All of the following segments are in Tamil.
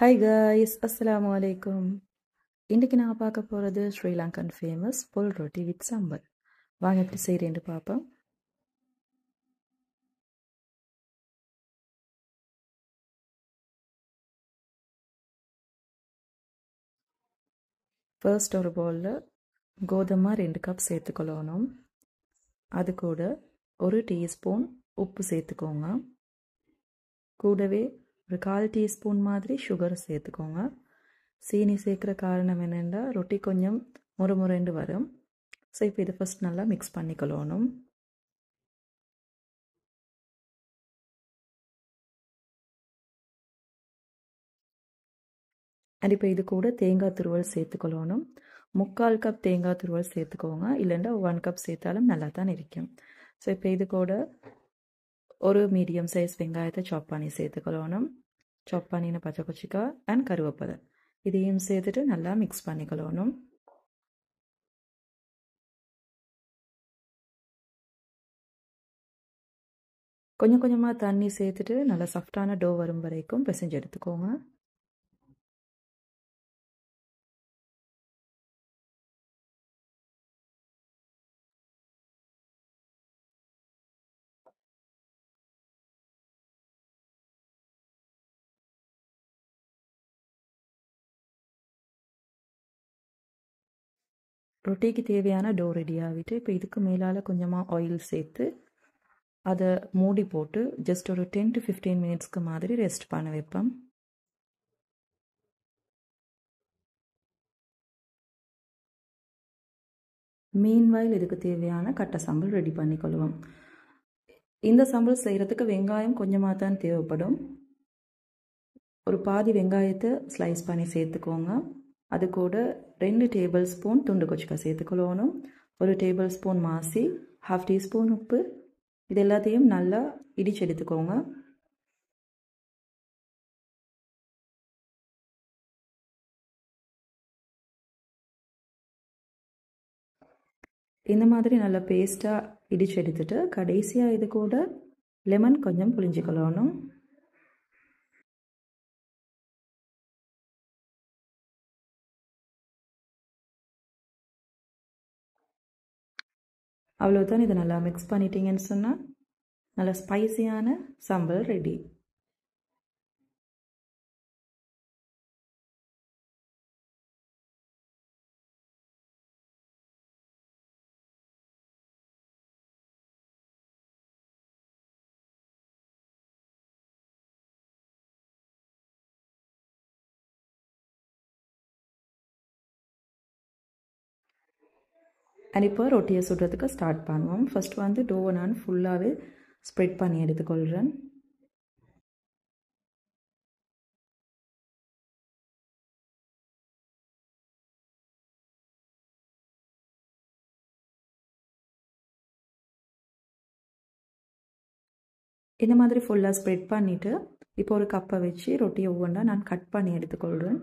Hi guys, Assalamu alaikum. இன்னைக்கு நான் பார்க்க போறது ஸ்ரீலங்கன் ஃபேமஸ் புல் ரொட்டி வித் சாம்பல். வாங்க எப்படி செய்றேன்னு பார்ப்போம். ஃபர்ஸ்ட் ஒரு பவுல்ல கோதுமை 2 கப் சேர்த்துக்கொள்ளணும். அது கூட 1 டீஸ்பூன் உப்பு சேர்த்துக்கோங்க. கூடவே ஒரு 1/4 டீஸ்பூன் மாதிரி சுகர் சேர்த்துக்கோங்க. சீனி சேர்க்குற காரணம் என்னென்னா ரொட்டி கொஞ்சம் முறுமுறுண்டு வரும். ஸோ இப்போ இதை ஃபர்ஸ்ட் நல்லா மிக்ஸ் பண்ணிக்கொள்ளணும். அண்ட் இப்போ இது கூட தேங்காய் துருவல் சேர்த்துக்கொள்ளணும். 3/4 கப் தேங்காய் துருவல் சேர்த்துக்கோங்க. இல்லைன்னா 1 கப் சேர்த்தாலும் நல்லா தான் இருக்கும். ஸோ இப்போ இது கூட ஒரு மீடியம் சைஸ் வெங்காயத்தை சாப் பண்ணி சேர்த்துக்கொள்ளணும். சாப் பண்ணின பச்சை கொச்சிக்காய் அண்ட் கருவேப்பிலை இதையும் சேர்த்துட்டு நல்லா மிக்ஸ் பண்ணிக்கொள்ளணும். கொஞ்சம் கொஞ்சமாக தண்ணி சேர்த்துட்டு நல்லா சாஃப்டான டோ வரும் வரைக்கும் பிசைஞ்சு எடுத்துக்கோங்க. ரொட்டிக்கு தேவையான டோ ரெடி ஆகிட்டு இப்போ இதுக்கு மேலால் கொஞ்சமாக ஆயில் சேர்த்து அதை மூடி போட்டு ஜஸ்ட் ஒரு 10 to 15 மினிட்ஸ்க்கு மாதிரி ரெஸ்ட் பண்ண வைப்பேன். மீன்வாயில் இதுக்கு தேவையான கட்டை சாம்பல் ரெடி பண்ணிக்கொள்வோம். இந்த சாம்பல் செய்கிறதுக்கு வெங்காயம் கொஞ்சமாக தான் தேவைப்படும். ஒரு பாதி வெங்காயத்தை ஸ்லைஸ் பண்ணி சேர்த்துக்கோங்க. அது கூட 2 டேபிள் ஸ்பூன் துண்டு கொச்சிக்காய் சேர்த்துக்கொள்ளணும். 1 டேபிள் ஸ்பூன் மாசி, 1/2 டீஸ்பூன் உப்பு, இது எல்லாத்தையும் நல்லா இடிச்சு எடுத்துக்கோங்க. இந்த மாதிரி நல்லா பேஸ்ட்டாக இடிச்சு எடுத்துட்டு கடைசியாக இது கூட லெமன் கொஞ்சம் புளிஞ்சிக்கொள்ளணும். அவ்வளோதான். இதை நல்லா மிக்ஸ் பண்ணிட்டீங்கன்னு சொன்னால் நல்லா ஸ்பைசியான சாம்பல் ரெடி. அண்ட் இப்போ ரொட்டியை சுடுறதுக்கு ஸ்டார்ட் பண்ணுவோம். ஃபர்ஸ்ட் வந்து டோவை நான் ஃபுல்லாகவே ஸ்ப்ரெட் பண்ணி எடுத்துக்கொள்கிறேன். இந்த மாதிரி ஃபுல்லாக ஸ்ப்ரெட் பண்ணிவிட்டு இப்போ ஒரு கப்பை வச்சு ரொட்டியை ஒவ்வொன்றா நான் கட் பண்ணி எடுத்துக்கொள்கிறேன்.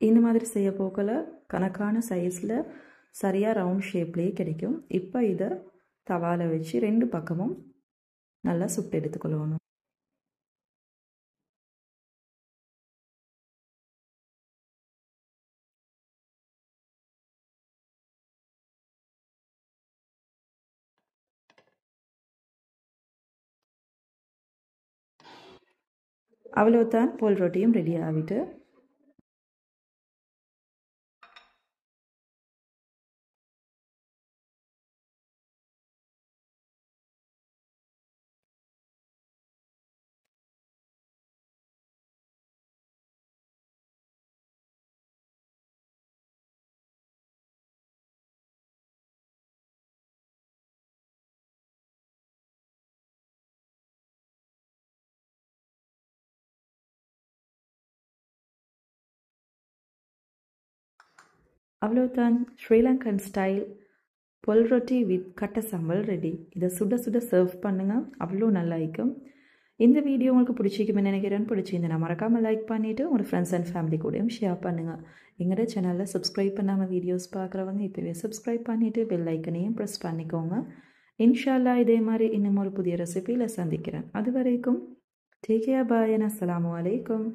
இந்த மாதிரி செய்ய போக்கல கணக்கான சைஸில் சரியாக ரவுண்ட் ஷேப்லேயே கிடைக்கும். இப்போ இதை தவாவில் வச்சு 2 பக்கமும் நல்லா சுட்டு எடுத்துக்கொள்ளணும். அவ்வளோதான், போல் ரொட்டியும் ரெடி ஆகிட்டு அவ்வளோதான், ஸ்ரீலங்கன் ஸ்டைல் பொல் ரொட்டி வித் கட்டை சாம்பல் ரெடி. இதை சுட சுட சர்வ் பண்ணுங்கள், அவ்வளோ நல்லா இருக்கும். இந்த வீடியோ உங்களுக்கு பிடிச்சிக்குமே நினைக்கிறேன்னு. பிடிச்சிருந்தேன் மறக்காமல் லைக் பண்ணிவிட்டு உங்களோட ஃப்ரெண்ட்ஸ் அண்ட் ஃபேமிலி கூடயும் ஷேர் பண்ணுங்கள். எங்களோட சேனலில் சப்ஸ்கிரைப் பண்ணாமல் வீடியோஸ் பார்க்குறவங்க இப்போவே சப்ஸ்கிரைப் பண்ணிவிட்டு பெல் ஐக்கனையும் ப்ரெஸ் பண்ணிக்கோங்க. இன்ஷா அல்லாஹ் இதே மாதிரி இன்னும் ஒரு புதிய ரெசிபியில் சந்திக்கிறேன். அது வரைக்கும் டேக் கேர், பாய், அஸ்ஸலாமு அலைக்கும்.